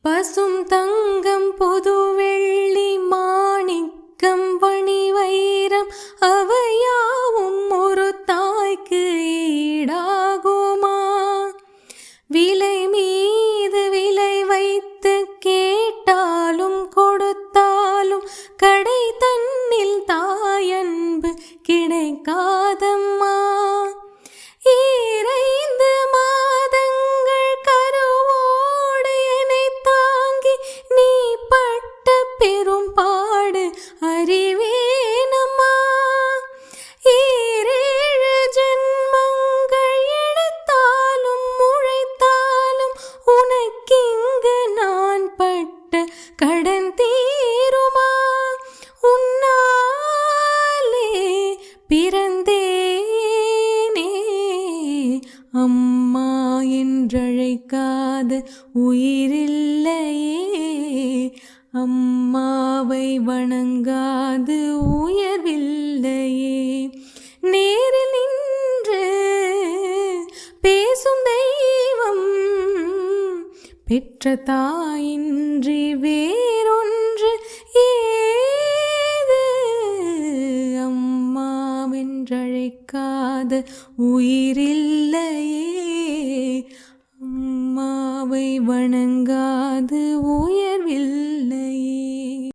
பசும் தங்கம் புது வெள்ளி மாணிக்கம் வணி வைரம் அவையாவும் ஒரு தாய்க்கு ஈடாகுமா? விலை மீது விலை வைத்து கேட்டாலும் கொடுத்தாலும் கடை தன்னில் தாயன்பு கிடைக்காதம்மா. ஈரைந்து மாதங்கள் கருவோடு என்னை தாங்கி நீ பட்ட பெரும் பாடு அறிவேனம்மா. ஈரேழு ஜென்மங்கள் எடுத்தாலும் உழைத்தாலும் உனக்கிங்கு நான் பட்ட கடன் தீருமா? உன்னாலே பிறந்தேனே, அம்மா என்றழைக்காத உயிரில்லையே. அம்மாவை வணங்காது உயர்வில்லையே. நேரில் நின்று பேசும் தெய்வம் பெற்ற தாயின்றி வேறொன்று ஏது? அம்மாவென்றழைக்காத உயிரில்லையே. அம்மாவை வணங்காது உயர்வில்லையே.